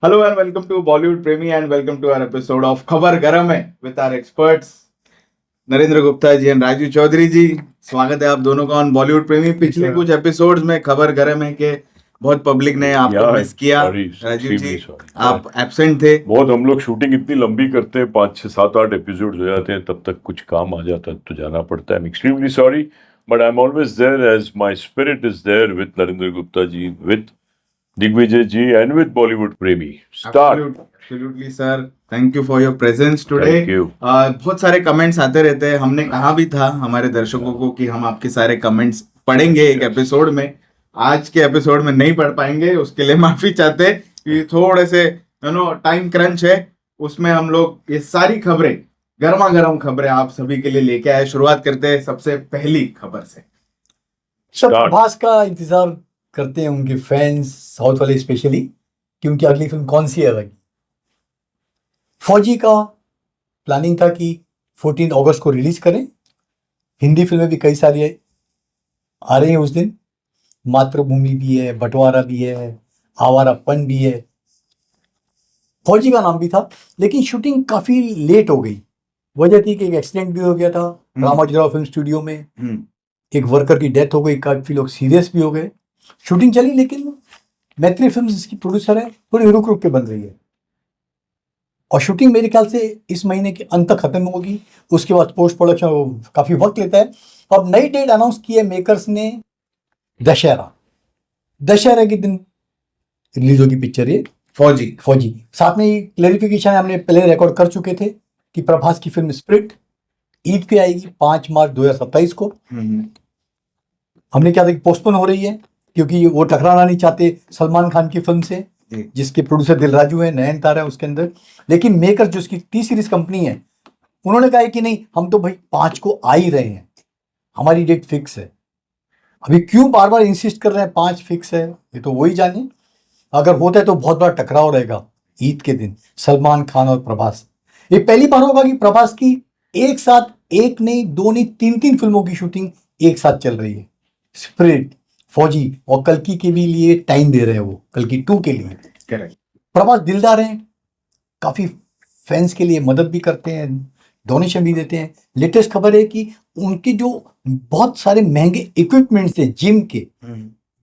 Hello and welcome to Bollywood Premi and welcome to our episode of खबर गरम है with our experts Narendra Gupta ji and Raju Chaudhary ji. स्वागत है आप दोनों का ऑन बॉलीवुड प्रेमी। पिछले कुछ एपिसोड्स में खबर गरम है कि बहुत पब्लिक ने आपको मिस किया। राजू जी आप एब्सेंट थे। बहुत हम लोग शूटिंग इतनी लंबी करते हैं, 5 6 7 8 एपिसोड हो जाते हैं, तब तक कुछ काम आ जाता है तो जाना पड़ता है। I am extremely sorry but I am always there as my spirit is there with Narendra Gupta ji, with Digvijay ji and with Bollywood प्रेमी। Start. Absolutely sir, thank you for your presence today. Thank you. बहुत सारे कमेंट्स आते रहते हैं। हमने कहा भी था हमारे दर्शकों को कि हम आपके सारे कमेंट्स पढ़ेंगे एक एपिसोड में। आज के एपिसोड में नहीं पढ़ पाएंगे, उसके लिए माफी चाहते हैं कि थोड़े से टाइम क्रंच है। उसमें हम लोग ये सारी खबरें, गर्मा गर्म खबरें आप सभी के लिए लेके आए। शुरुआत करते हैं सबसे पहली खबर से। सब प्रभास का इंतजार करते हैं उनके फैंस, साउथ वाले स्पेशली, कि उनकी अगली फिल्म कौन सी है। फौजी का प्लानिंग था कि 14 अगस्त को रिलीज करें। हिंदी फिल्में भी कई सारी आ रही हैं उस दिन। मातृभूमि भी है, बंटवारा भी है, आवारापन भी है। फौजी का नाम भी था, लेकिन शूटिंग काफी लेट हो गई। वजह थी कि एक एक्सीडेंट भी हो गया था रामाजोराव फिल्म स्टूडियो में। एक वर्कर की डेथ हो गई, काफी लोग सीरियस भी हो गए। शूटिंग चली, लेकिन मैत्री फिल्म जिसकी प्रोड्यूसर है थोड़ी रुक रुक के बन रही है और शूटिंग मेरे ख्याल से इस महीने के अंत तक खत्म होगी। उसके बाद पोस्ट प्रोडक्शन काफी वक्त लेता है। अब नई डेट अनाउंस की है मेकर्स ने, दशहरा के दिन रिलीज होगी पिक्चर ये फौजी। साथ में क्लैरिफिकेशन हमने पहले रिकॉर्ड कर चुके थे कि प्रभास की फिल्म स्प्रिट ईद पे आएगी 5 मार्च 2027 को। हमने क्या था कि पोस्टपोन हो रही है क्योंकि वो टकराना नहीं चाहते सलमान खान की फिल्म से, जिसके प्रोड्यूसर दिल राजू है, नयनतारा है उसके अंदर। लेकिन मेकर जो उसकी टी सीरीज कंपनी है, उन्होंने कहा है कि नहीं, हम तो भाई 5 को आ ही रहे हैं, हमारी डेट फिक्स है। अभी क्यों बार बार इंसिस्ट कर रहे हैं 5 फिक्स है, ये तो वही जाने। अगर होता है तो बहुत बड़ा टकराव रहेगा ईद के दिन सलमान खान और प्रभास। ये पहली बार होगा कि प्रभास की एक साथ एक नहीं, 2 नहीं, 3 फिल्मों की शूटिंग एक साथ चल रही है। स्पिरिट, फौजी और कल्कि के भी लिए टाइम दे रहे हैं, वो कल्कि 2 के लिए। करेक्ट। प्रभास दिलदार हैं, काफी फैंस के लिए मदद भी करते हैं, डोनेशन भी देते हैं। लेटेस्ट खबर है कि उनके जो बहुत सारे महंगे इक्विपमेंट्स थे जिम के,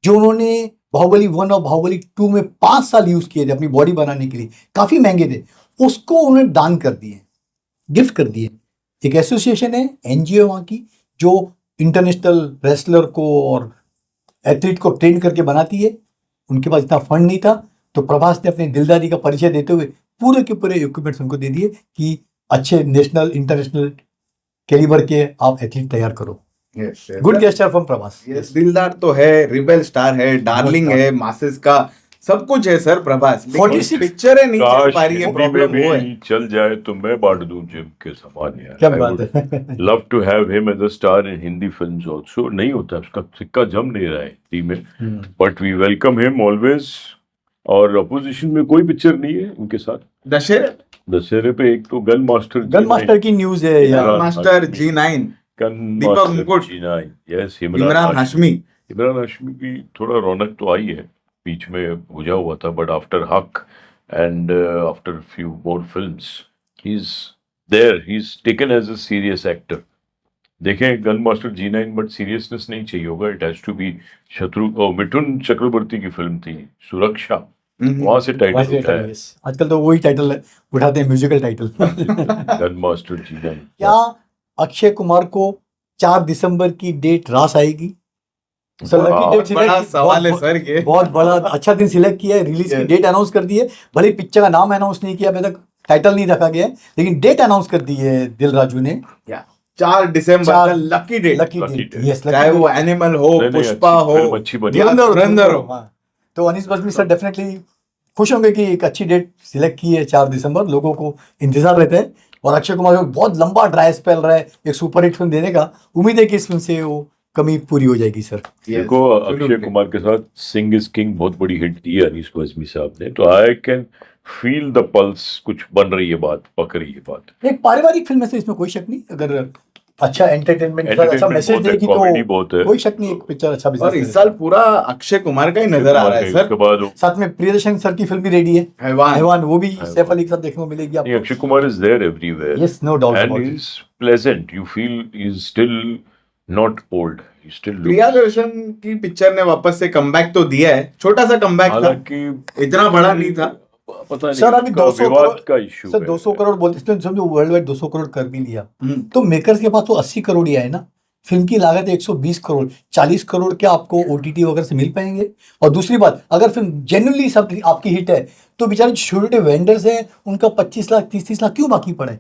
जो उन्होंने बाहुबली 1 और बाहुबली 2 में 5 साल यूज किए थे अपनी बॉडी बनाने के लिए, काफी महंगे थे, उसको उन्होंने दान कर दिए, गिफ्ट कर दिए। एक एसोसिएशन है, एनजीओ वहां की, जो इंटरनेशनल रेसलर को और एथलीट को ट्रेन करके बनाती है। उनके पास इतना फंड नहीं था, तो प्रभास ने अपनी दिलदारी का परिचय देते हुए पूरे के पूरे इक्विपमेंट्स उनको दे दिए कि अच्छे नेशनल इंटरनेशनल कैलिबर के आप एथलीट तैयार करो। Good gesture from Prabhas. दिलदार तो है, रिबेल स्टार है, डार्लिंग है, मासेस का सब कुछ है सर प्रभास। 46 पिक्चरें नहीं चल पा रही है, प्रॉब्लम वो है। चल जाए तो मैं बांट दूं जिम के सामान यार। क्या बात है। Love to have him as a star in Hindi films also. नहीं होता, उसका सिक्का जम नहीं रहा है हिंदी में, but we welcome him always. और अपोजिशन में कोई पिक्चर नहीं है उनके साथ। दशहरे पे एक तो गन मास्टर की न्यूज है यार। गन मास्टर G9, दीपक मुकुट, G9, यस, इमरान हाशमी की थोड़ा रौनक तो आई है, बीच में बुझा हुआ था, बट आफ्टर हक and after few more films he is there, he is taken as a serious actor. देखें gun master G9, but seriousness नहीं चाहिए होगा, it has to be Mithun Chakraborty की फिल्म थी सुरक्षा, वहां से टाइटल उठा है। आजकल तो वही टाइटल उठाते हैं, musical title. Gun master G9। क्या अक्षय कुमार को 4 दिसंबर की डेट रास आएगी? बड़ा सवाल है सर ये। बहुत बड़ा अच्छा दिन सिलेक्ट किया है, रिलीज की डेट अनाउंस कर दी है। भले पिक्चर का नाम अनाउंस नहीं किया अभी तक, टाइटल नहीं रखा गया है, लेकिन डेट अनाउंस कर दी है दिल राजू ने। 4 दिसंबर, लकी डेट। यस, चाहे वो एनिमल हो, पुष्पा हो, धुरंधर हो। तो अनीस बज्मी सर डेफिनेटली खुश होंगे कि एक अच्छी डेट सिलेक्ट की है 4 दिसंबर। लोगों को इंतजार रहता है और अक्षय कुमार को बहुत लंबा ड्राई स्पेल रहा है एक सुपरहिट फिल्म देने का। उम्मीद है कि इस फिल्म से वो कमी पूरी हो जाएगी सर। देखो अक्षय कुमार के साथ सिंग इज किंग बहुत बड़ी हिट दी है अनीस बज्मी साहब ने, तो I can feel the pulse, कुछ बन रही है बात, पक रही है बात। एक पारिवारिक फिल्म है, इसमें कोई शक नहीं। अगर अच्छा एंटरटेनमेंट अच्छा मैसेज देगी कॉमेडी तो बहुत है कोई शक नहीं, एक पिक्चर अच्छा और बिजनेस इस साल पूरा अक्षय कुमार का ही नजर आ रहा है उसके सर। बाद वो- साथ में प्रियदर्शन सर की फिल्म भी रेडी है, हैवान। हैवान, वो भी हैवान। सैफ अली के साथ देखने को मिलेगी नहीं, आपको। Akshay Kumar is there everywhere yes, no doubt and about it. he's pleasant. You feel he's still not old. He still looks. Priyadarshan की पिक्चर ने वापस से कमबैक तो दिया है, छोटा सा कमबैक था, हालांकि इतना बड़ा नहीं था। पता नहीं सर अभी उसका 200 विवाद करोड़ का इशू सर है। 200 करोड़ बोलते थे, समझो वर्ल्ड वाइड 200 करोड़ कर भी लिया, हम्म। तो मेकर्स के पास तो 80 करोड़ ही आए ना। फिल्म की लागत है 120 करोड़, 40 करोड़ क्या आपको ओटीटी वगैरह से मिल पाएंगे? और दूसरी बात, अगर फिल्म जेन्युइनली सब आपकी हिट है तो बेचारे छोटे छोटे वेंडर्स हैं, उनका 25 लाख 30 लाख क्यों बाकी पड़े?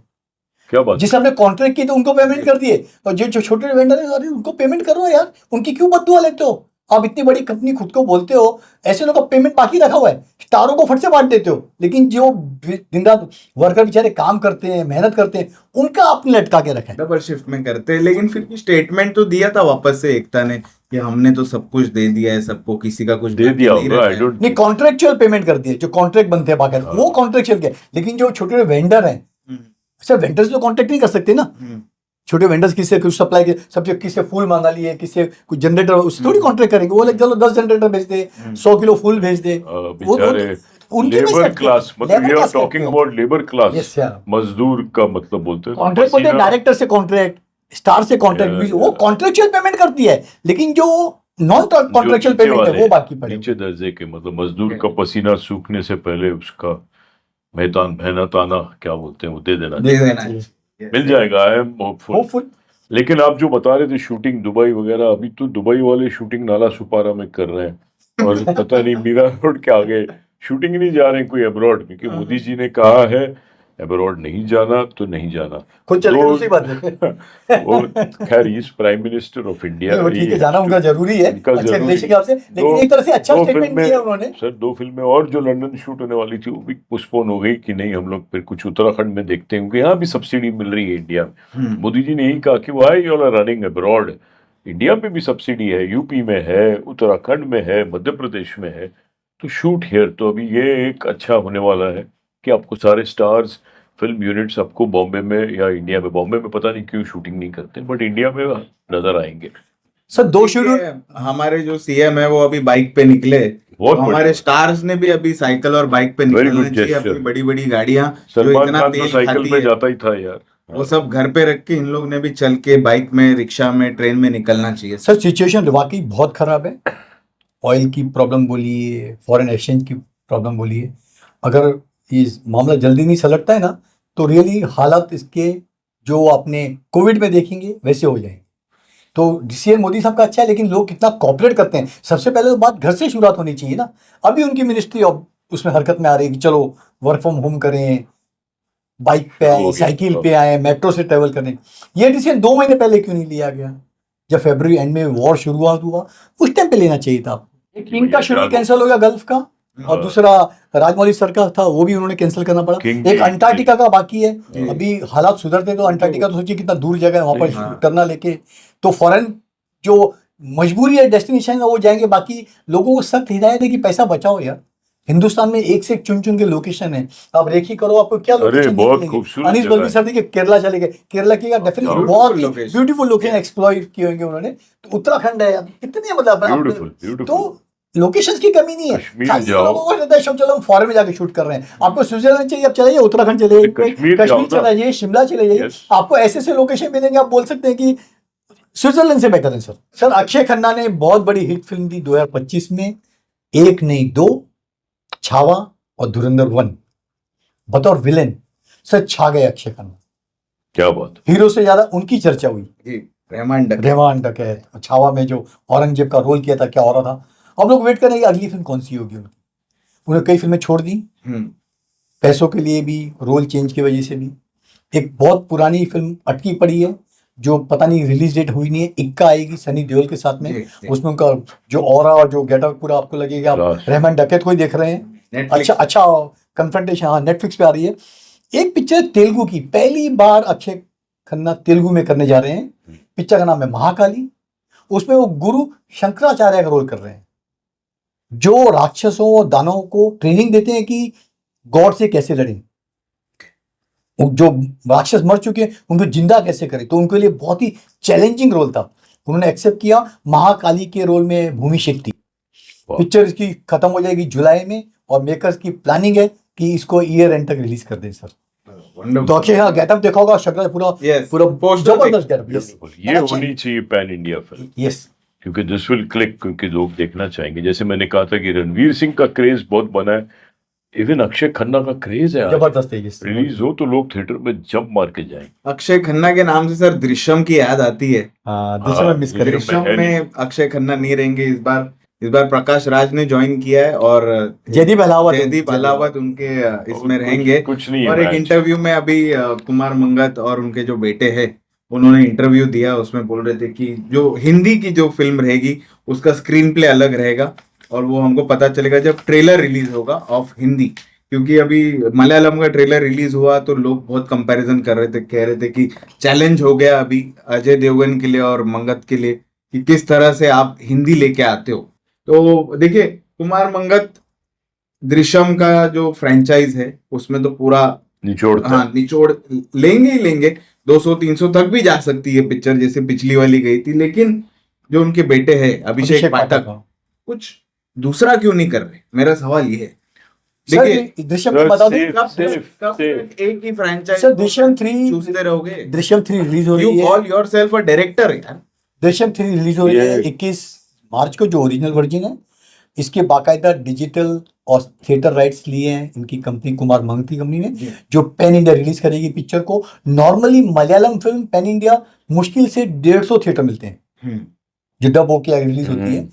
क्या बात जिसे हमने कॉन्ट्रैक्ट किए तो उनको पेमेंट कर दिए, और जो छोटे वेंडर है अरे उनको पेमेंट करो यार, उनकी क्यों बददुआ लेते हो? आप इतनी बड़ी कंपनी खुद को बोलते हो, ऐसे लोगों का पेमेंट बाकी रखा हुआ है, स्टारों को फट से बांट देते हो, लेकिन जो दिन रात वर्कर बेचारे काम करते हैं, मेहनत करते हैं, उनका आपने लटका के रखा है। डबल शिफ्ट में करते हैं, लेकिन फिर भी स्टेटमेंट तो दिया था वापस से एकता ने कि हमने तो सब कुछ दे दिया है सबको, किसी का कुछ दे बाकी दिया नहीं होगा। रखा आई है। डोंट नहीं, कॉन्ट्रेक्चुअल पेमेंट कर दिए, जो कॉन्ट्रैक्ट बनते हैं बाकायदा वो कॉन्ट्रेक्चुअल के, लेकिन जो छोटे छोटे वेंडर हैं, हम्म, सर वेंडर्स तो कॉन्ट्रैक्ट नहीं कर सकते ना। हम्म। छोटे वेंडर्स किससे कुछ सप्लाई के, सब किससे फूल मांगा लिए, किससे कुछ जनरेटर, उससे थोड़ी कॉन्ट्रैक्ट करेंगे। वो लोग चलो 10 जनरेटर भेज दे, 100 किलो फूल भेज दे, बेचारे उनके में लेबर सकते क्लास, हैं। मतलब Labor you are class talking करते हैं। About labour class, Yes, yeah. मजदूर का मतलब बोलते हैं। कॉन्ट्रैक्ट बोलते हैं, पसीना- डायरेक्टर से कॉन्ट्रैक्ट, स्टार से कॉन्ट्रैक्ट, Yeah, वो yeah. कॉन्ट्रेक्चुअल पेमेंट करती है, लेकिन जो नॉन जो कॉन्ट्रेक्चुअल नीचे पेमेंट है वाले, वो बाकी पड़े। नीचे दर्जे के, मतलब मजदूर का पसीना सूखने से पहले उसका मेहनताना क्या बोलते हैं वो दे देना दे चाहिए। देना है। मिल जाएगा, आई एम होपफुल। होपफुल। लेकिन आप जो बता रहे थे शूटिंग दुबई वगैरह, अभी तो दुबई वाले शूटिंग नाला सुपारा में कर रहे हैं और पता नहीं मीरा रोड के आगे शूटिंग नहीं जा रहे हैं कोई अब्रॉड, क्योंकि मोदी जी ने कहा है अब्रॉड नहीं जाना तो नहीं जाना। खुद चले दो- दूसरी बात है। वो खैर is prime minister of India, वो ठीक है, जाना उनका जरूरी है, इनका अच्छे जरूरी। रिलेशन के आपसे, लेकिन दो- एक तरह से अच्छा दो स्टेटमेंट फिल्में- दिया उन्होंने। सर 2 फिल्में और जो लंदन शूट होने वाली थी वो भी पोस्टपोन हो गई कि नहीं हम लोग फिर कुछ उत्तराखंड में देखते हैं, क्योंकि यहाँ भी सब्सिडी मिल रही है इंडिया में। हम्म। मोदी जी ने यही कहा कि why you are running abroad, India में भी सब्सिडी है, यूपी में है, उत्तराखंड में है, मध्य प्रदेश में है, तो शूट हियर। तो अभी ये एक अच्छा होने वाला है कि आपको सारे स्टार्स, फिल्म यूनिट्स आपको बॉम्बे में या इंडिया में, बॉम्बे में पता नहीं क्यों शूटिंग नहीं करते, बट इंडिया में नजर आएंगे। सर 2 देखिए, शेड्यूल हमारे जो सीएम है वो अभी बाइक पे निकले, बहुत तो हमारे बढ़िया। स्टार्स ने भी अभी साइकिल और बाइक पे Very निकलना good चाहिए। gesture. अपनी बड़ी बड़ी गाड़ियां जो सलमान इतना खान तो तेल साइकिल खाती पे है, जाता ही था यार। वो सब घर पे रख के इन लोग ने भी चल के बाइक में, रिक्शा में, ट्रेन में निकलना चाहिए। सर सिचुएशन वाकई बहुत खराब है। ऑयल की प्रॉब्लम बोलिए, फॉरेन एक्सचेंज की प्रॉब्लम बोलिए, अगर ये मामला जल्दी नहीं सलटता है ना तो रियली हालात इसके जो आपने कोविड में देखेंगे वैसे हो जाएंगे। तो डीसीएम मोदी साहब का अच्छा है, लेकिन लोग कितना कॉपरेट करते हैं। सबसे पहले तो बात घर से शुरुआत होनी चाहिए ना। अभी उनकी मिनिस्ट्री अब उसमें हरकत में आ रही है कि चलो वर्क फ्रॉम होम करें, बाइक पे हो आए, गया। साइकिल पे आए, मेट्रो से ट्रेवल करें। ये डिसीजन 2 महीने पहले क्यों नहीं लिया गया? जब फरवरी एंड में वॉर शुरुआत हुआ उस टाइम पे लेना चाहिए था। एक इनका शेड्यूल कैंसिल हो गया गल्फ का, और दूसरा राजमौली सर का था, वो भी उन्होंने कैंसिल करना पड़ा। King एक की- अंटार्कटिका का बाकी है, जी। अभी हालात सुधरते तो अंटार्कटिका तो सोचिए कितना दूर जगह है, वहां पर हाँ। शूट करना लेके तो फॉरेन जो मजबूरी है डेस्टिनेशन है वो जाएंगे। बाकी लोगों को सख्त हिदायत है कि पैसा बचाओ यार। हिंदुस्तान में एक से एक चुन चुन के लोकेशन है, आप रेखी करो, आपको क्या अरे, लोकेशन बहुत खूबसूरत अनिश जगह बल्बी है। सर देखिए केरला चले गए, केरला की डेफिनेटली Beautiful बहुत ही location. ब्यूटीफुल लोकेशन एक्सप्लॉइट किए होंगे उन्होंने। तो उत्तराखंड है, कितने मतलब ब्यूटीफुल तो ब्यूटीफुल। लोकेशंस की कमी नहीं है। कश्मीर खाली जाओ। लोगों को रहता है शब चलो हम फॉरेन में जाके शूट कर रहे हैं। आपको स्विट्जरलैंड चाहिए आप चले जाइए, उत्तराखंड चले जाइए, कश्मीर जाओ कश्मीर ना। चले जाइए, शिमला चले जाइए। Yes. आपको ऐसे ऐसे लोकेशन मिलेंगे, आप बोल सकते हैं कि स्विट्जरलैंड से बेटर है सर। सर अक्षय खन्ना ने बहुत बड़ी हिट फिल्म दी 2025 में, एक नहीं 2, छावा और धुरंधर 1 बतौर विलेन। सर छा गए अक्षय खन्ना, क्या बात। हीरो से ज्यादा उनकी चर्चा हुई। जी, रहमान डकैत। रहमान डकैत, छावा में जो औरंगजेब का रोल किया था क्या हो रहा था। अब लोग वेट करें कि अगली फिल्म कौन सी होगी उनकी। उन्होंने कई फिल्में छोड़ दी, हम्म, पैसों के लिए भी, रोल चेंज की वजह से भी। एक बहुत पुरानी फिल्म अटकी पड़ी है जो पता नहीं रिलीज डेट हुई नहीं है, इक्का आएगी सनी देओल के साथ में। जी, जी। उसमें उनका जो ऑरा और जो गेटअप पूरा आपको लगेगा आप Class. रहमान डकैत को ही देख रहे हैं। Netflix। अच्छा कन्फ्रंटेशन, हाँ नेटफ्लिक्स पे आ रही है। एक पिक्चर तेलुगु की, पहली बार अक्षय खन्ना तेलुगु में करने जा रहे हैं। पिक्चर का नाम है महाकाली। उसमें वो गुरु शंकराचार्य का रोल कर रहे हैं, जो राक्षसों और दानवों को ट्रेनिंग देते हैं कि गॉड से कैसे लड़ें। जो राक्षस मर चुके हैं उनको जिंदा कैसे करें, तो उनके लिए बहुत ही चैलेंजिंग रोल था। उन्होंने एक्सेप्ट किया महाकाली के रोल में भूमि शेट्टी। पिक्चर इसकी खत्म हो जाएगी जुलाई में और मेकर्स की प्लानिंग है कि इसको ईयर एंड तक रिलीज कर दें सर। तो अक्षय हाँ गेटअप देखा होगा, शक्ल पूरा पूरा जबरदस्त गेटअप। ये होनी चाहिए पैन इंडिया फिल्म, यस, क्योंकि दिस विल क्लिक, क्योंकि लोग देखना चाहेंगे। जैसे मैंने कहा था कि रणवीर सिंह का क्रेज बहुत बना है, इवन अक्षय खन्ना का क्रेज है। जबरदस्त है। रिलीज हो तो लोग थिएटर में जंप मार के जाएंगे। अक्षय खन्ना के नाम से सर दृश्यम की याद आती है। दृश्यम में मिस करें। दृश्यम में अक्षय खन्ना नहीं रहेंगे इस बार प्रकाश राज ने ज्वाइन किया है और जयदीप अहलावत उनके इसमें रहेंगे। कुछ नहीं और एक इंटरव्यू में अभी कुमार मंगत और उनके जो बेटे हैं उन्होंने इंटरव्यू दिया, उसमें बोल रहे थे कि जो हिंदी की जो फिल्म रहेगी उसका स्क्रीन प्ले अलग रहेगा और वो हमको पता चलेगा जब ट्रेलर रिलीज होगा ऑफ हिंदी। क्योंकि अभी मलयालम का ट्रेलर रिलीज हुआ तो लोग बहुत कंपैरिजन कर रहे थे, कह रहे थे कि चैलेंज हो गया अभी अजय देवगन के लिए और मंगत के लिए कि किस तरह से आप हिंदी लेके आते हो। तो देखिए कुमार मंगत दृश्यम का जो फ्रेंचाइज है उसमें तो पूरा निचोड़ लेंगे ही लेंगे, 200-300 तक भी जा सकती है पिक्चर जैसे पिछली वाली गई थी। लेकिन जो उनके बेटे हैं अभिषेक पाठक कुछ दूसरा क्यों नहीं कर रहे, मेरा सवाल ये है। देखिए दृश्यम में बता दें कब एक ही फ्रेंचाइज सर दृश्यम 3 चूसते रहोगे। दृश्यम 3 रिलीज हो रही है। You call yourself a director यार। दृश्यम 3 रिलीज हो रही है 21 मार्च को, जो ओरिजिनल वर्जन है। इसके बाकायदा डिजिटल और थिएटर राइट्स लिए हैं इनकी कंपनी कुमार मंगत की कंपनी ने, जो पैन इंडिया रिलीज करेगी पिक्चर को। Normally Malayalam film pan India मुश्किल से 150 थिएटर मिलते हैं जो डब होके रिलीज होती है।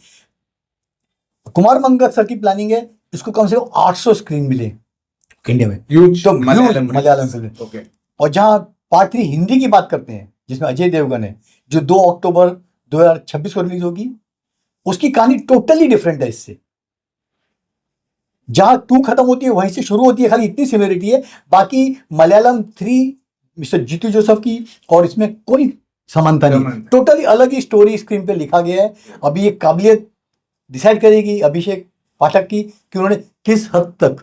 कुमार मंगत सर की प्लानिंग है इसको कम से कम 800 स्क्रीन मिले इंडिया में, तो मलयालम फिल्म। और जहां पार्ट 3 हिंदी की बात करते हैं जिसमें अजय देवगन है, जो 2 अक्टूबर 2026 को रिलीज होगी, उसकी कहानी टोटली डिफरेंट है इससे। जहां 2 खत्म होती है वहीं से शुरू होती है, खाली इतनी सिमिलरिटी है। बाकी मलयालम 3 मिस्टर जीतू जोसेफ की और इसमें कोई समानता नहीं, टोटली अलग ही स्टोरी स्क्रीन पे लिखा गया है। अभी ये काबिलियत डिसाइड करेगी अभिषेक पाठक की कि उन्होंने किस हद तक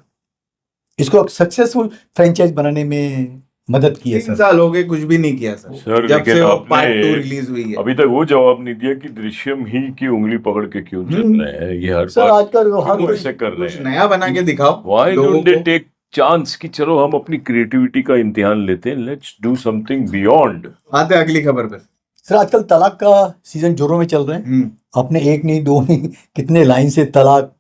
इसको सक्सेसफुल फ्रेंचाइज बनाने में मदद की है। 3 साल हो गए कुछ भी नहीं किया सर जब से पार्ट 2 रिलीज हुई है। अभी तक वो जवाब नहीं दिया कि दृश्यम ही की उंगली पकड़ के क्यों चल रहे हैं ये हर सर आजकल हर कोई ऐसे कर रहे हैं। नया बना के दिखाओ। Why don't they take chance कि चलो हम अपनी क्रिएटिविटी का इम्तिहान लेते हैं, लेट्स डू समथिंग बियॉन्ड। आते अगली खबर पे सर, आजकल तलाक का सीजन जोरों में चल रहे हैं। अपने 1 नहीं 2 नहीं कितने लाइन से तलाक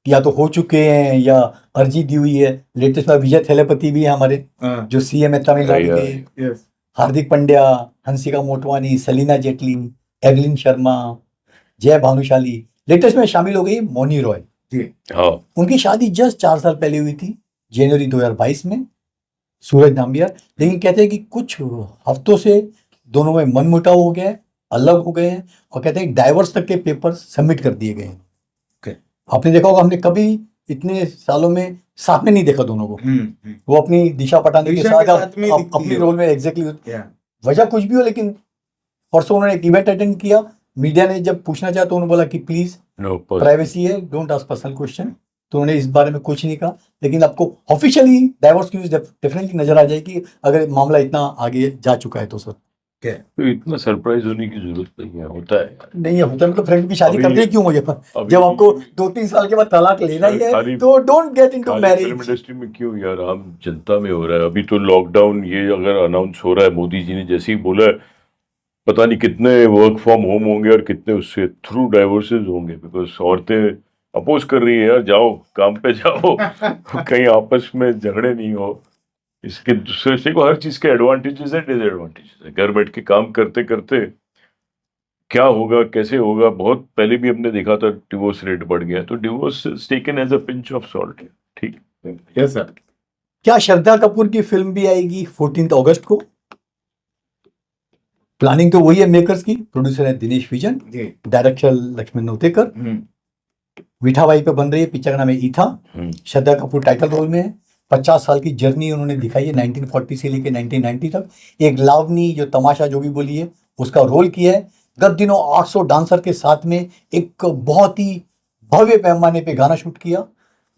या तो हो चुके हैं या अर्जी दी हुई है। लेटेस्ट में विजय थेलेपति भी है हमारे जो सीएम है तमिलनाडु के, हार्दिक पांड्या, हंसिका मोटवानी, सलीना जेटली, एवलिन शर्मा, जय भानुशाली, लेटेस्ट में शामिल हो गई मौनी रॉय। उनकी शादी जस्ट 4 साल पहले हुई थी जनवरी 2022 में सूरज नाम्बियार। लेकिन कहते हैं कि कुछ हफ्तों से दोनों में मनमुटाव हो गया, अलग हो गए हैं और कहते हैं डाइवोर्स तक के पेपर सबमिट कर दिए गए हैं। आपने देखा होगा हमने कभी इतने सालों में साथ में नहीं देखा दोनों को। वो अपनी दिशा पटाने के साथ अपनी रोल में एग्जैक्टली वजह कुछ भी हो, लेकिन परसों उन्होंने एक इवेंट अटेंड किया। मीडिया ने जब पूछना चाहा तो उन्होंने बोला कि प्लीज प्राइवेसी है, डोंट आस्क पर्सनल क्वेश्चन। तो उन्होंने इस बारे में कुछ नहीं कहा, लेकिन आपको ऑफिशियली डाइवोर्स न्यूज डेफिनेटली नजर आ जाएगी अगर मामला इतना आगे जा चुका है तो सर। तो इतना सरप्राइज होने की जरूरत नहीं है, होता है नहीं है, होता है। मतलब फ्रेंड की शादी करते क्यों मुझे जब आपको 2-3 साल के बाद तलाक लेना ही है तो don't get into marriage. Film industry में क्यों यार, आम जनता में हो रहा है। अभी तो लॉकडाउन ये अगर अनाउंस हो रहा है, मोदी जी ने जैसे ही बोला है, पता नहीं कितने वर्क फ्रॉम होम होंगे और कितने उससे थ्रू डाइवोर्सेज होंगे, बिकॉज औरतें अपोज कर रही है यार, जाओ काम पे जाओ कहीं आपस में झगड़े नहीं हो। इसके दूसरे को हर चीज के एडवांटेजेस है, डिसएडवांटेजेस है। घर बैठ के काम करते करते क्या होगा कैसे होगा, बहुत पहले भी हमने देखा था डिवोर्स रेट बढ़ गया, तो divorce is taken as a pinch of salt. ठीक, यस सर। क्या श्रद्धा कपूर की फिल्म भी आएगी 14 अगस्त को? प्लानिंग तो वही है मेकर्स की, प्रोड्यूसर है दिनेश विजन, डायरेक्टर लक्ष्मण नोतेकर, मीठाबाई पे बन रही है। पिक्चर का नाम है ईथा। श्रद्धा कपूर टाइटल रोल में है। 50 साल की जर्नी उन्होंने दिखाई है 1940 से लेकर 1990 तक। एक लावनी जो तमाशा जो भी बोली है उसका रोल किया है। गत दिनों 800 डांसर के साथ में एक बहुत ही भव्य पैमाने पे गाना शूट किया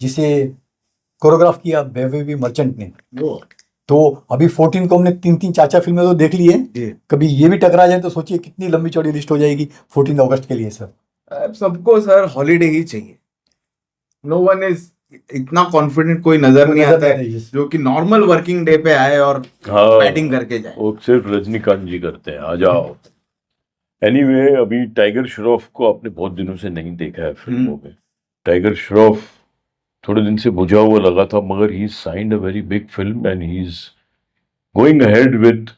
जिसे कोरियोग्राफ किया बेबी मर्चेंट ने। तो अभी 14 को हमने 3-3 4-4 फिल्में तो देख ली है, जी। कभी ये भी टकरा जाए तो सोचिए कितनी लंबी चौड़ी लिस्ट हो जाएगी 14 अगस्त के लिए सर। अब सबको सर हॉलीडे ही चाहिए। नो वन इज इतना कॉन्फिडेंट कोई नजर नहीं आता है जो कि नॉर्मल वर्किंग डे पे आए और हाँ, बैटिंग करके जाए। वो सिर्फ रजनीकांत जी करते हैं, आ जाओ। एनीवे, अभी टाइगर श्रॉफ को आपने बहुत दिनों से नहीं देखा है फिल्मों में। टाइगर श्रॉफ थोड़े दिन से बुझा हुआ लगा था, मगर he signed a very big film and he is going ahead with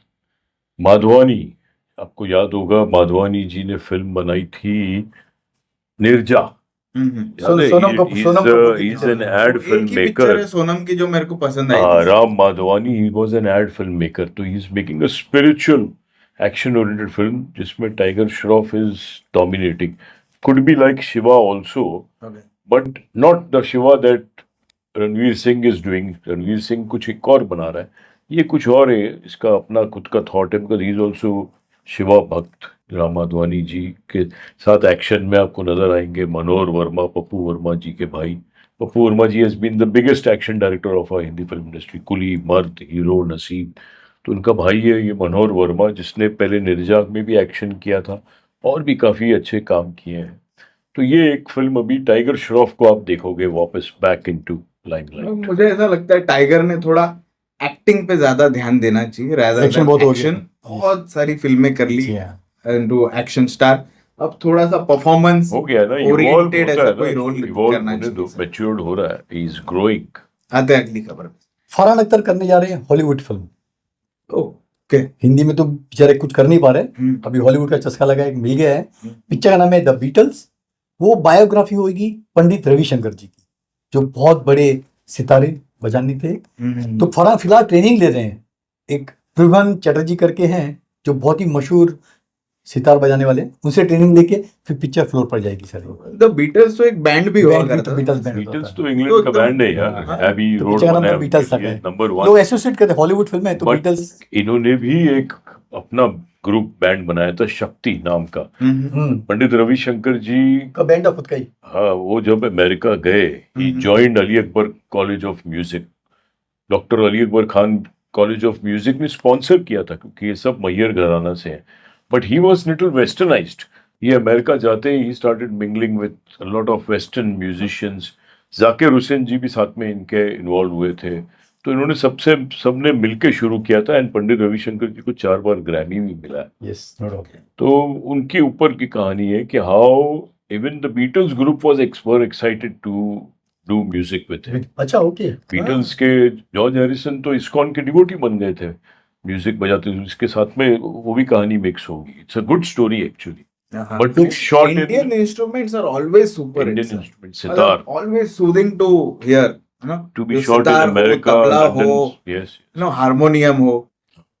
Madhwani. आपको याद होगा माधवानी जी ने फिल्म बनाई थी Nirja. Sonam Kapoor He's an ad एक ही filmmaker. पिक्चर है सोनम की जो मेरे को पसंद आई थी। Ram Madhwani, he was an ad filmmaker. तो he is making a spiritual action oriented film जिसमें tiger Shroff is dominating. Could be like Shiva also, Okay. but not the Shiva that Ranveer Singh is doing. Ranveer Singh कुछ एक और बना रहा है, ये कुछ और है, इसका अपना खुद का थॉट है, because he is also Shiva भक्त। राम माधवानी जी के साथ एक्शन में आपको नजर आएंगे मनोहर वर्मा, पप्पू वर्मा जी के भाई। Pappu Verma ji has been the biggest action director of our Hindi film industry, Coolie, Mard, Hero, नसीब। तो उनका भाई है ये मनोहर वर्मा, जिसने पहले निर्जा में भी एक्शन किया था और भी काफ़ी अच्छे काम किए हैं। तो ये एक फिल्म अभी टाइगर श्रॉफ को आप देखोगे वापस बैक इनटू लाइमलाइट। मुझे ऐसा लगता है टाइगर ने थोड़ा एक्टिंग पे ज्यादा ध्यान देना चाहिए, rather Action than बहुत हो गया। action। बहुत सारी फिल्में कर ली Yeah. Into action star. अब थोड़ा सा परफॉर्मेंस हो गया ना, ओरिएंटेड ऐसा कोई रोल करना इवॉल्व चाहिए। मैच्योर्ड हो रहा है, ही इज ग्रोइंग। आते हैं अगली खबर। फरहान अख्तर करने जा रहे हैं हॉलीवुड फिल्म। ओके। हिंदी में तो बेचारे कुछ कर नहीं पा रहे, हम्म। अभी हॉलीवुड का चस्का लगा एक मिल गया है। पिक्चर का नाम है द बीटल्स। वो बायोग्राफी होगी पंडित रविशंकर जी की, जो बहुत बड़े सितारे बजाने थे। तो फरहान फिलहाल ट्रेनिंग ले रहे हैं, एक प्रभन चटर्जी करके हैं जो बहुत ही मशहूर सितार बजाने वाले, उनसे ट्रेनिंग लेके फिर पिक्चर फ्लोर पर जाएगी सर। द बीटल्स तो एक बैंड भी हुआ करता था। बीटल्स बीटल्स तो इंग्लैंड का बैंड है यार, हाँ, एबी तो रोड पिक्चर का नाम बनाया तो Beatles उनके तक लिए, है। नंबर लोग 1। एसोसिएट करते हैं हॉलीवुड फिल्म है तो But बीटल्स। इन्होंने भी एक अपना ग्रुप बैंड बनाया था शक्ति नाम का। पंडित रविशंकर जी का बैंड है खुद का ही। हाँ, वो जब अमेरिका गए, he joined Ali Akbar college of music. Doctor Ali Akbar Khan college of music ने स्पॉन्सर किया था, क्योंकि ये सब मैयर घराना से हैं। But he was little westernized. ये अमेरिका जाते ही started mingling with a lot of western musicians. Zakir Hussain ji भी साथ में इनके इन्वॉल्व हुए थे। तो इन्होंने सबने मिलके शुरू किया था, एंड पंडित रविशंकर जी को 4 बार ग्रैमी भी मिला है। Yes, no doubt. तो उनके ऊपर की कहानी है कि how even the Beatles group was excited to do music with him. अच्छा, ओके। बीटल्स के जॉर्ज हैरिसन तो इस्कॉन के डिवोटी बन गए थे, म्यूजिक बजाते हुए। इसके साथ में वो भी कहानी मिक्स होगी। It's a good story actually, but एक short in Indian instruments are always super. Indian instrument, sitar always soothing to hear, you know, to be shot in America, tabla हो, London, yes, you know, harmonium हो,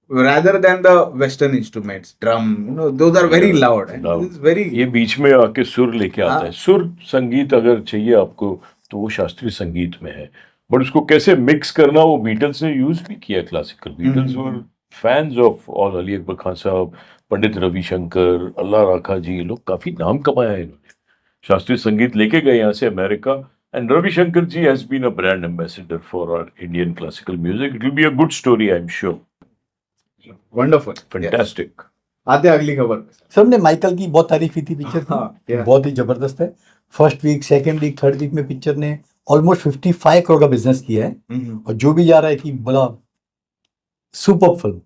rather than the western instruments, drum, you know, those are very loud and Loud. it's very ये बीच में आके सुर लेके आता हाँ। है। सुर संगीत अगर चाहिए आपको तो वो शास्त्रीय संगीत में है, बट उसको कैसे मिक्स करना वो बीटल्स ने यूज भी किया। Classical Beatles were fans of all Ali Akbar Khan sahab, Pandit Ravishankar, अल्लाह राखा जी, ये लोग काफी नाम कमाया है इन्होंने। शास्त्रीय संगीत लेके गए यहाँ से America, and Ravi Shankar ji has been a brand ambassador for our Indian classical music. It will be a good story, I am sure. wonderful, fantastic. आते हैं अगली खबर। सबने माइकल की बहुत तारीफ की थी पिक्चर की। हाँ, yeah. बहुत ही जबरदस्त है। First week, second week, third week में पिक्चर ने ऑलमोस्ट 55 करोड़ का बिजनेस किया है, और जो भी जा रहा है कि बड़ा super film.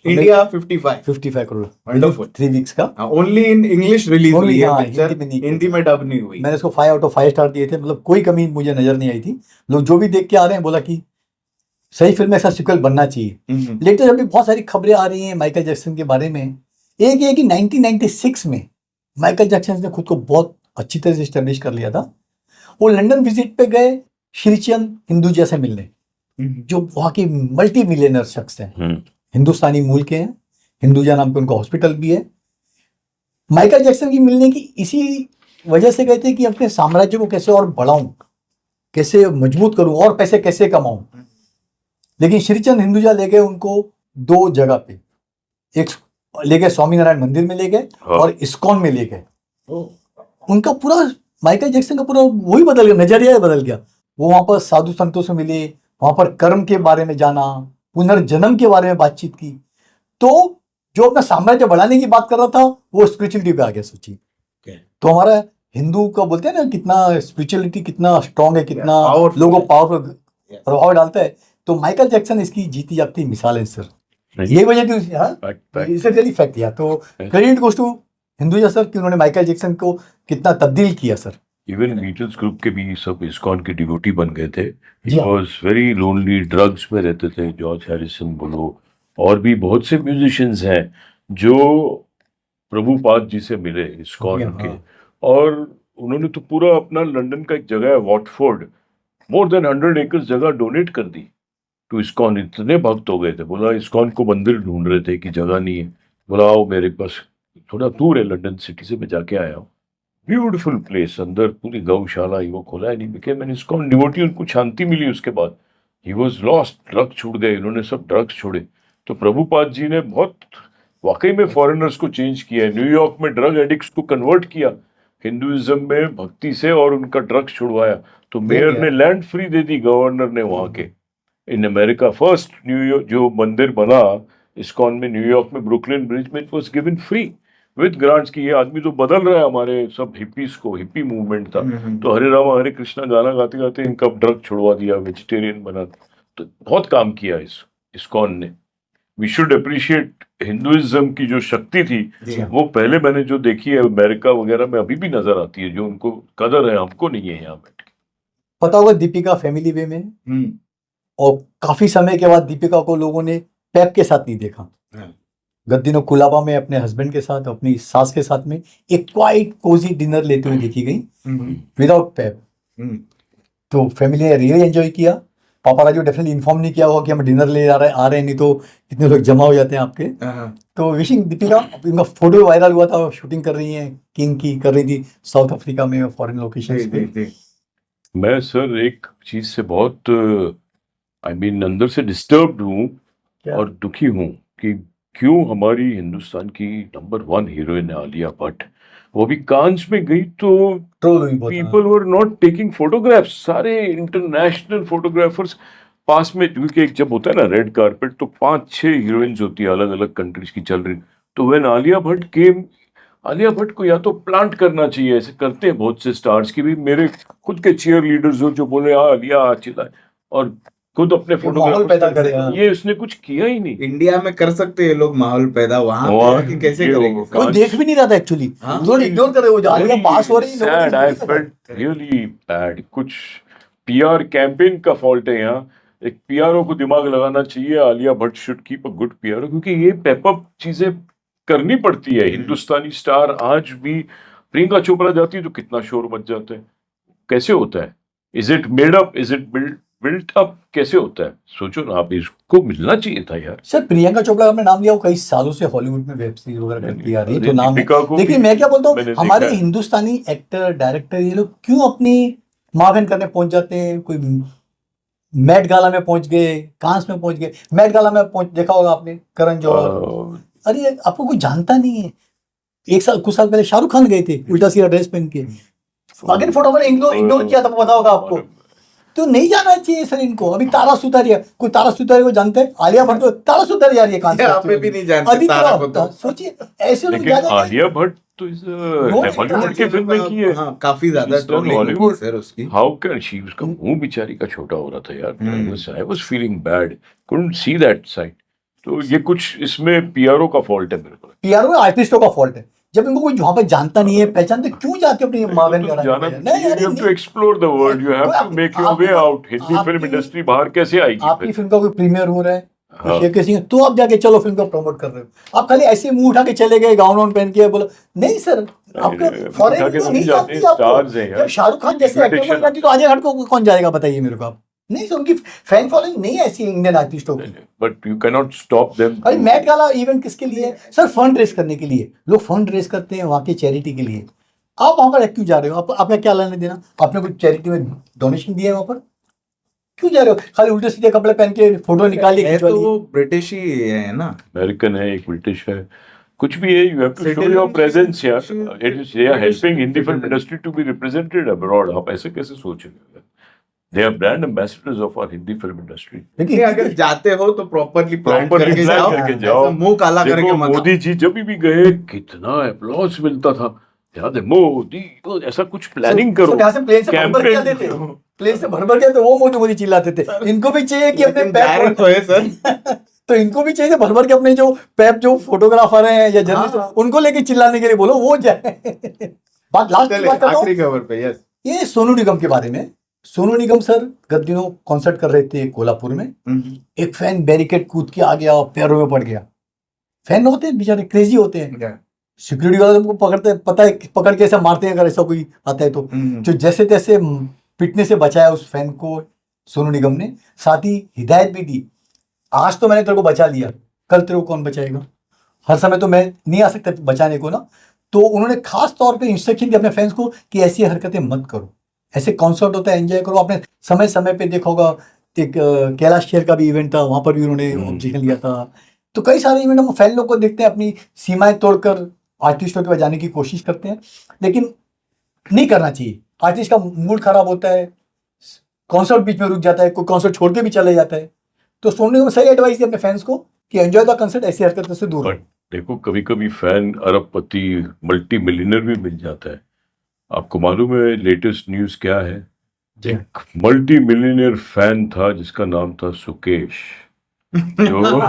India 55 crore Wonderful. 3 weeks का। Only in English release Only, हुई है हाँ, पिक्चर, हिंदी में नहीं। हिंदी में डब नहीं हुई। मैंने इसको 5 आउट ऑफ 5 स्टार दिए थे, मतलब कोई कमी मुझे नजर नहीं आई थी। लोग जो भी देख के आ रहे हैं बोला कि सही फिल्म में ऐसा सिक्वल बनना चाहिए। लेटेस्ट अभी बहुत सारी खबरें आ रही हैं माइकल जैक्सन के बारे में। एक ये कि 1996 में माइकल जैक्सन ने खुद को बहुत अच्छी तरह से एस्टेब्लिश कर लिया था। वो लंदन विजिट पे गए श्रीचंद हिंदुजा से मिलने, जो वहाँ के मल्टी मिलियनर शख्स हैं, हिंदुस्तानी मूल के हैं। हिंदुजा नाम पे उनका हॉस्पिटल भी है। माइकल जैक्सन की मिलने की इसी वजह से गए थे कि अपने साम्राज्य को कैसे और बढ़ाऊं, कैसे मजबूत करूं और पैसे कैसे कमाऊं। लेकिन श्रीचंद हिंदुजा ले गए उनको 2 जगह पे, एक ले गए स्वामीनारायण मंदिर में ले गए और इस्कॉन में ले गए। उनका पूरा माइकल जैक्सन का पूरा वही बदल गया, नजरिया बदल गया। वो वहां पर साधु संतों से मिले, वहां पर कर्म के बारे में जाना, पुनर्जन्म के बारे में बातचीत की। तो जो अपना साम्राज्य बढ़ाने की बात कर रहा था वो स्पिरिचुअलिटी पे आ गया सोचिए। तो हमारा हिंदू का बोलते हैं ना कितना स्पिरिचुअलिटी कितना स्ट्रांग है, कितना powerful लोगों है। पावर प्रभाव डालता है। तो माइकल जैक्सन इसकी जीती जागती मिसाल है सर। नहीं, ये वजह थी fact, fact. इसे रियली फैक्ट दिया। तो credit goes to Hinduja sir कि उन्होंने माइकल जैक्सन को कितना तब्दील किया सर। इवन बीटल्स ग्रुप के भी सब इस्कॉन के डिवोटी बन गए थे। जी ही हाँ। वॉज वेरी लोनली, ड्रग्स में रहते थे। जॉर्ज हैरिसन बोलो और भी बहुत से म्यूजिशियंस हैं जो प्रभुपाद जी से मिले इस्कॉन जी हाँ। के, और उन्होंने तो पूरा अपना लंदन का एक जगह है वॉटफोर्ड, मोर देन 100 एकड़ जगह डोनेट कर दी टू इस्कॉन। इतने भक्त हो गए थे। बोला इस्कॉन को मंदिर ढूंढ रहे थे कि जगह नहीं है, बोला आओ मेरे पास, थोड़ा दूर है लंदन सिटी से, मैं जाके आया हूँ। ब्यूटीफुल प्लेस, अंदर पूरी गौशाला ही वो खोला है, नहीं बिके। मैंने इस्कॉन डिवोटी, उनको शांति मिली उसके बाद। ही वॉज लॉस्ट, ड्रग छूट गए, इन्होंने सब ड्रग्स छोड़े। तो प्रभुपाद जी ने बहुत वाकई में फॉरेनर्स को चेंज किया है। न्यूयॉर्क में ड्रग एडिक्ट्स को कन्वर्ट किया हिंदुइज्म में भक्ति से और उनका ड्रग्स छुड़वाया। तो मेयर ने लैंड फ्री दे दी, गवर्नर ने वहां के। इन अमेरिका फर्स्ट न्यूयॉर्क जो मंदिर बना इस्कॉन में न्यूयॉर्क में ब्रुकलिन ब्रिज में, it was given free with grants की। ये आदमी तो बदल रहा है हमारे सब हिप्पीज को, हिप्पी मूवमेंट था। तो हरे रामा हरे कृष्णा गाना गाते गाते इनका ड्रग छुड़वा दिया, वेजिटेरियन बना दिया। तो बहुत काम किया इस्कॉन ने। वी शुड अप्रिशिएट हिंदुइज्म की जो शक्ति थी, वो पहले मैंने जो देखी है अमेरिका वगैरह में अभी भी नजर आती है, जो उनको कदर है हमको नहीं है यहाँ बैठ के। पता होगा दीपिका फैमिली वे में, और काफी समय के बाद दीपिका को लोगों ने पैप के साथ नहीं देखा। गद्दिनो कुलाबा में अपने हस्बैंड के साथ, अपनी सास के साथ में एक क्वाइट कोजी डिनर लेते हुए देखी गई विदाउट पैप। तो फैमिली ने रियली एंजॉय किया। पापाराजी डेफिनेटली इन्फॉर्म नहीं किया होगा कि हम डिनर ले आ रहे हैं, नहीं तो इतने लोग जमा हो जाते हैं आपके। तो विशिंग दीपिका, इनका फोटो वायरल हुआ था, शूटिंग कर रही हैं, किंग की कर रही थी साउथ अफ्रीका में फॉरेन लोकेशंस पे। मैं सर एक चीज से बहुत अंदर से डिस्टर्ब्ड हूँ और दुखी हूँ कि क्यों हमारी हिंदुस्तान की नंबर 1 हीरोइन आलिया भट्ट, वो भी कांस में गई तो people were not taking photographs. सारे इंटरनेशनल फोटोग्राफर्स पास में, क्योंकि एक जब होता है ना रेड कारपेट तो 5-6 हीरोइंस होती है अलग अलग कंट्रीज की चल रही। तो व्हेन आलिया भट्ट केम, आलिया भट्ट को या तो प्लांट करना चाहिए, ऐसे करते हैं बहुत से स्टार्स की भी। मेरे खुद के चीयर लीडर्स जो बोले आलिया चिल्लाए, और खुद अपने माहौल पैदा करे। ये उसने कुछ किया ही नहीं। इंडिया में कर सकते हैं लोग माहौल पैदा, वहां पे कैसे करेंगे? कोई देख भी नहीं रहा था एक्चुअली, इग्नोर कर रहे हो, आलिया पास हो रही है। I felt really bad. कुछ पीआर कैंपेन का फॉल्ट है यहाँ। एक पीआरओ को दिमाग लगाना चाहिए, Alia Bhatt should keep a good PRO, क्योंकि ये पेपअप चीजें करनी पड़ती है। हिंदुस्तानी स्टार आज भी, प्रियंका चोपड़ा जाती है तो कितना शोर मच जाता है। कैसे होता है? Is it made up, is it built up, कैसे होता है? सोचो ना आप, इसको मिलना चाहिए था यार। सर प्रियंका चोपड़ा आपने नाम लिया, वो कई सालों से हॉलीवुड में वेब सीरीज वगैरह करती आ रही है, तो नाम है। लेकिन मैं क्या बोलता हूँ, हमारे हिंदुस्तानी एक्टर डायरेक्टर ये लोग क्यों अपनी माँ बहन करने पहुंच जाते हैं? कोई मैट गाला में पहुंच गए, कांस में पहुंच गए। मैट गाला में देखा होगा आपने, करण जौहर। अरे आपको कोई जानता नहीं है। कुछ साल पहले शाहरुख खान गए थे उल्टा सीधा ड्रेस पहन के, अगेन फोटो मैंने इग्नोर किया था, पता होगा आपको। तो नहीं जाना चाहिए सर इनको। अभी तारा सुतारिया, कोई तारा सुतारिया को जानते हैं? आलिया भट्ट को तारा सुतारिया आ रही है, कहां से? भी नहीं जानते तारा को। तो सोचिए ऐसे लोग आलिया भट्ट तो हॉलीवुड की फिल्म में की है। हाँ, काफी ज्यादा हॉलीवुड सर उसकी। हाउ कैन शी, उसका मुंह बेचारी का छोटा हो रहा था यार। I was feeling bad, couldn't see that side. तो ये कुछ इसमें पीआरओ का फॉल्ट है मेरे को। पीआरओ आर्टिस्टों का फॉल्ट है। जब इनको कोई वहां पर जानता नहीं है, पहचानते, क्यों जाके अपनी माँ बहन जाना? You have to explore the world. You have to make your way out. Hindi film industry बाहर कैसे आएगी? आपकी फिल्म का कोई प्रीमियर हो रहा है, तो आप जाके चलो फिल्म को प्रमोट कर रहे हो। आप खाली ऐसे मुंह उठा के चले गए, गाउन वाउन पहन के, बोलो नहीं सर, आपका फॉरेन नहीं जाती आपको। जब शाहरुख खान जैसे एक्टर बन जाती तो आलिया भट्ट को कौन जाएगा बताइए मेरे को आप? नहीं, उनकी फैन फॉलोइंग नहीं है ऐसी इंडियन आर्टिस्टों की। But you can not stop them. अरे मैट गाला इवेंट किसके लिए है सर? फंड रेस करने के लिए। लोग फंड रेस करते हैं वहाँ के चैरिटी के लिए। आप वहाँ पर क्यों जा रहे हो? आपने क्या लेने देना? आपने कुछ चैरिटी में डोनेशन दिया है वहाँ पर? क्यों जा रहे हो? खाली उल्टे सीधे कपड़े पहन के फोटो निकाल लिए। तो वो ब्रिटिश ही है ना, अमेरिकन है, एक ब्रिटिश है, कुछ भी है। You have to show your presence यार। It is they are helping Hindi film industry to be represented abroad. आप ऐसे कैसे सोच रहे हो? They are brand ambassadors of our Hindi film industry. लेकिन अगर जाते हो तो प्रॉपरली प्लान Properly करके plan जाओ, करके ऐसा जाओ। मुंह काला करके देखो मत आओ। मोदी जी जब भी गए कितना अप्लॉज मिलता था, याद है मोदी, तो ऐसा कुछ प्लानिंग करो, यहाँ से प्लेन से भर भर के आते थे, कैंपेन। प्लेन से भर भर के आते, वो मोदी मोदी चिल्लाते थे। इनको भी चाहिए कि अपने लेकिन direct तो है सर। तो इनको भी चाहिए भर भर के अपने जो जो फोटोग्राफर हैं या जर्नलिस्ट, हाँ। उनको लेके चिल्लाने के लिए बोलो, वो जाए। बात लास्ट की चले बात करता हूँ, आखिरी खबर पे, यस। ये सोनू निगम के बारे में। सोनू निगम सर गत दिनों कॉन्सर्ट कर रहे थे कोल्हापुर में, एक फैन बैरिकेड कूद के आ गया और पैरों में पड़ गया। फैन होते हैं बेचारे, क्रेजी होते हैं, सिक्योरिटी वाले तुमको पकड़ते हैं, पता है पकड़ के ऐसा मारते हैं अगर ऐसा कोई आता है तो। जो जैसे तैसे पिटने से बचाया उस फैन को सोनू निगम ने, साथ ही हिदायत भी दी, आज तो मैंने तेरे को बचा लिया, कल तेरे को कौन बचाएगा, हर समय तो मैं नहीं आ सकता बचाने को ना। तो उन्होंने खास तौर पे इंस्ट्रक्शन दी अपने फैंस को कि ऐसी हरकतें मत करो, ऐसे कॉन्सर्ट होता है एंजॉय करो। आपने समय समय पे देखा होगा, एक कैलाश खेर का भी इवेंट था, वहां पर भी उन्होंने ऑब्जेक्शन लिया था। तो कई सारे इवेंट हम फैन लोग को देखते हैं, अपनी सीमाएं तोड़कर आर्टिस्टों के पास जाने की कोशिश करते हैं, लेकिन नहीं करना चाहिए। आर्टिस्ट का मूड खराब होता है, कॉन्सर्ट बीच में रुक जाता है, कोई कॉन्सर्ट छोड़ के भी चले जाता है। तो सोनू निगम सही एडवाइस दी अपने फैंस को कि एंजॉय द कंसर्ट, ऐसी हरकतों से दूर रहो। देखो कभी कभी फैन अरबपति मल्टी मिलियनर भी मिल जाता है। आपको मालूम है लेटेस्ट न्यूज क्या है? एक मल्टी मिलियनर फैन था जिसका नाम था सुकेश, जो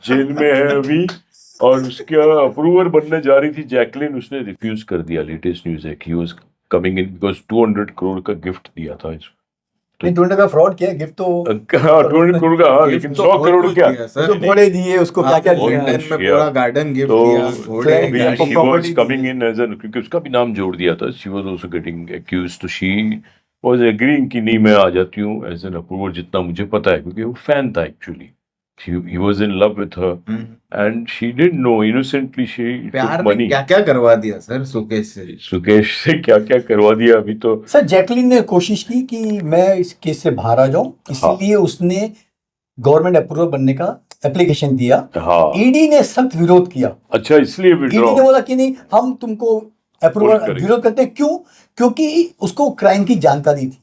जेल में है अभी, और उसका अप्रूवर बनने जा रही थी जैकलिन, उसने रिफ्यूज कर दिया। लेटेस्ट न्यूज है कि he was coming in because 200 crore का गिफ्ट दिया था इसको। नहीं, 200 का फ्रॉड किया, गिफ्ट तो हाँ 200 करोड़ का, हाँ, लेकिन 100 करोड़ क्या, उसको घोड़े दिए, उसको क्या क्या दिया। लंदन में पूरा गार्डन गिफ्ट तो दिया, घोड़े, गाड़ी, she was property coming the. in as an, क्योंकि उसका भी नाम जोड़ दिया था, she was also getting accused, तो she was agreeing कि नहीं मैं आ जाती हूँ as an approver, जितना मुझे पता है, क्योंकि वो फैन था actually. He was in love with her and she didn't know, innocently she प्यार took में money। क्या क्या करवा दिया सर सुकेश से? सुकेश से क्या क्या करवा दिया अभी तो। सर जैकलिन ने कोशिश की कि मैं इस केस से बाहर आ जाऊं, इसलिए उसने गवर्नमेंट अप्रूवल बनने का एप्लीकेशन दिया। हाँ ईडी ने सख्त विरोध किया। अच्छा, इसलिए ईडी ने विड्रॉ। बोला कि नहीं, हम तुमको अप्रूवल विरोध करते हैं। क्यों? क्योंकि उसको क्राइम की जानकारी थी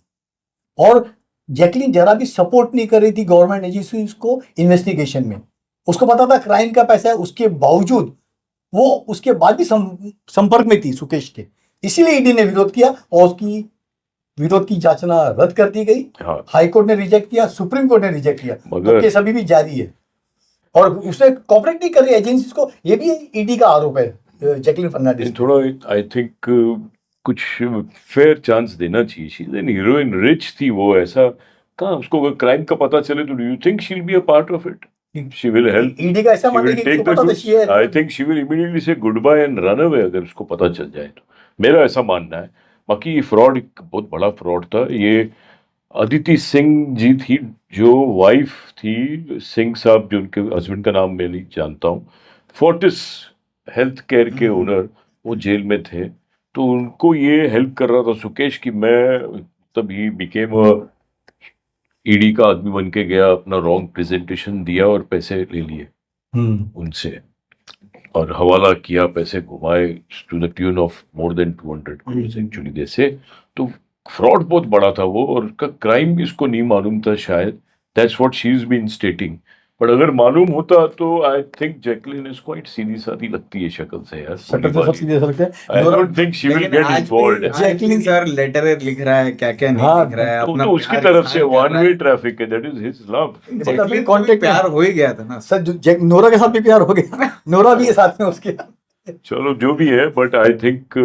और जैकलिन जरा भी सपोर्ट नहीं कर रही थी गवर्नमेंट एजेंसीज को इन्वेस्टिगेशन में। उसको पता था क्राइम का पैसा है, उसके बावजूद वो उसके बाद भी संपर्क में थी सुकेश के, इसीलिए ईडी ने विरोध किया और उसकी विरोध की याचना रद्द कर दी गई। हाँ हाई कोर्ट ने रिजेक्ट किया, सुप्रीम कोर्ट ने रिजेक्ट किया, मगर- तो केस अभी भी जारी है और उसने कोऑपरेट नहीं कर रही एजेंसीज को। ये भी ईडी का आरोप है जैकलिन फर्नांडिस। थोड़ा आई थिंक कुछ फेयर चांस देना चाहिए। She is an heroine, rich थी वो, ऐसा कहाँ उसको अगर क्राइम का पता चले तो do you think she will be a part of it? She will help, ED का ऐसा मानना है कि उसको पता था शी है। I think she will immediately say goodbye and run away अगर उसको पता चल जाए तो। मेरा ऐसा मानना है। बाकी ये फ्रॉड एक बहुत बड़ा फ्रॉड था। ये अदिति सिंह जी थी जो वाइफ थी सिंह साहब, जो उनके हस्बैंड का नाम मैं नहीं जानता हूँ, फोर्टिस हेल्थ केयर के ओनर, वो जेल में थे। तो उनको ये हेल्प कर रहा था सुकेश की मैं, तब ही बिकेम ईडी का आदमी बन के गया, अपना रॉन्ग प्रेजेंटेशन दिया और पैसे ले लिए उनसे और हवाला किया, पैसे घुमाए to the tune of more than 200 crore actually जैसे। तो फ्रॉड बहुत बड़ा था वो, और उसका क्राइम भी इसको नहीं मालूम था शायद। That's what she is been stating. But अगर मालूम होता तो I think Jacqueline is quite सीधी सादी लगती है शक्ल से यार। शक्ल से सब सीधे सकते हैं। I don't think she will लेकिन गेट आज इन्वॉल्वड। भी जैकलिन सर लेटर लिख रहा है, क्या क्या नहीं हाँ, लिख रहा है, अपना तो उसकी प्यार तरफ से इजहार कर वन रहा वे है। ट्रैफिक है, that is his love. Jacqueline को contact भी में- प्यार हो ही गया था ना सर नोरा के साथ भी प्यार हो गया, नोरा भी है साथ में उसके। चलो जो भी है, बट आई थिंक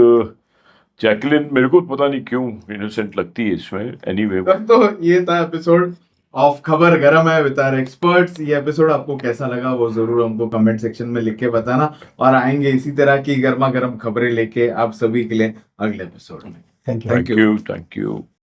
जैकलिन मेरे को पता नहीं क्यों इनोसेंट लगती है इसमें। एनीवे तो ये था एपिसोड ऑफ खबर गरम है विद आवर एक्सपर्ट्स। ये एपिसोड आपको कैसा लगा वो जरूर हमको कमेंट सेक्शन में लिख के बताना, और आएंगे इसी तरह की गर्मा गर्म खबरें लेके आप सभी के लिए अगले एपिसोड में। Thank you. Thank you. Thank you.